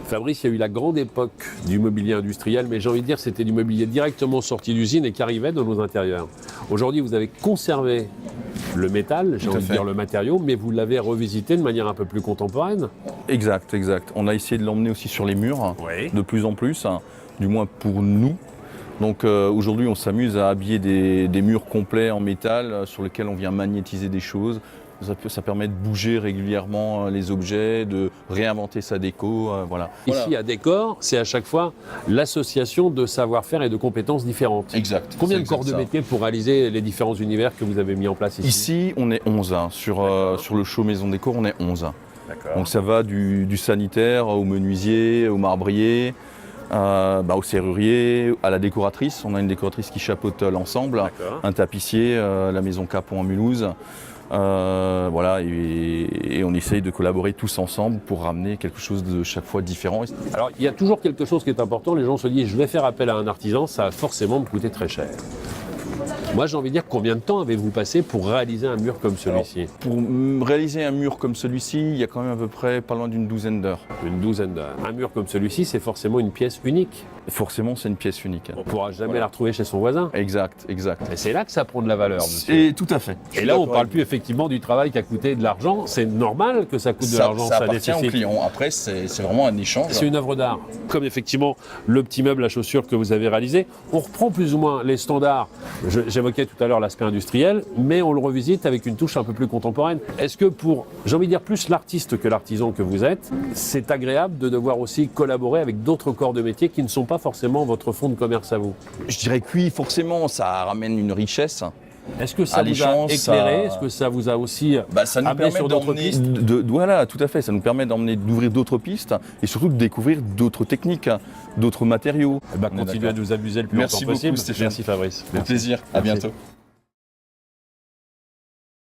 Fabrice, il y a eu la grande époque du mobilier industriel, mais j'ai envie de dire que c'était du mobilier directement sorti d'usine et qui arrivait dans nos intérieurs. Aujourd'hui, vous avez conservé le métal, j'ai envie de dire le matériau, mais vous l'avez revisité de manière un peu plus contemporaine. Exact, exact. On a essayé de l'emmener aussi sur les murs, de plus en plus, hein, du moins pour nous. Donc aujourd'hui, on s'amuse à habiller des murs complets en métal sur lesquels on vient magnétiser des choses. Ça permet de bouger régulièrement les objets, de réinventer sa déco, voilà. Ici, à Décor, c'est à chaque fois l'association de savoir-faire et de compétences différentes. Exact. Combien de corps de métier pour réaliser les différents univers que vous avez mis en place ici? Ici, on est 11. Hein. Sur le show Maison Décor, on est 11. Donc ça va du sanitaire au menuisier, au marbrier, au serrurier, à la décoratrice. On a une décoratrice qui chapeaute l'ensemble, un tapissier, la maison Capon en Mulhouse. Voilà, et on essaye de collaborer tous ensemble pour ramener quelque chose de chaque fois différent. Alors, il y a toujours quelque chose qui est important. Les gens se disent, je vais faire appel à un artisan, ça va forcément me coûter très cher. Moi, j'ai envie de dire, combien de temps avez-vous passé pour réaliser un mur comme celui-ci? Pour réaliser un mur comme celui-ci, il y a quand même à peu près pas loin d'une douzaine d'heures. Une douzaine d'heures. Un mur comme celui-ci, c'est forcément une pièce unique. Forcément, c'est une pièce unique. On ne pourra jamais la retrouver chez son voisin. Exact, exact. Et c'est là que ça prend de la valeur, monsieur. Et tout à fait. Et là, on ne parle plus effectivement du travail qui a coûté de l'argent. C'est normal que ça coûte de l'argent. Ça appartient au client. Après, c'est vraiment un échange. C'est une œuvre d'art. Comme effectivement le petit meuble à chaussures que vous avez réalisé. On reprend plus ou moins les standards. J'évoquais tout à l'heure l'aspect industriel, mais on le revisite avec une touche un peu plus contemporaine. Est-ce que pour, j'ai envie de dire, plus l'artiste que l'artisan que vous êtes, c'est agréable de devoir aussi collaborer avec d'autres corps de métier qui ne sont pas forcément votre fonds de commerce à vous? Je dirais que oui, forcément, ça ramène une richesse. Est-ce que ça vous a éclairé? Est-ce que ça vous a aussi amené sur d'autres pistes? Voilà, tout à fait. Ça nous permet d'ouvrir d'autres pistes et surtout de découvrir d'autres techniques, d'autres matériaux. Continuez à nous amuser le plus longtemps possible. Merci beaucoup, Stéphane. Merci Fabrice. Au plaisir. À bientôt.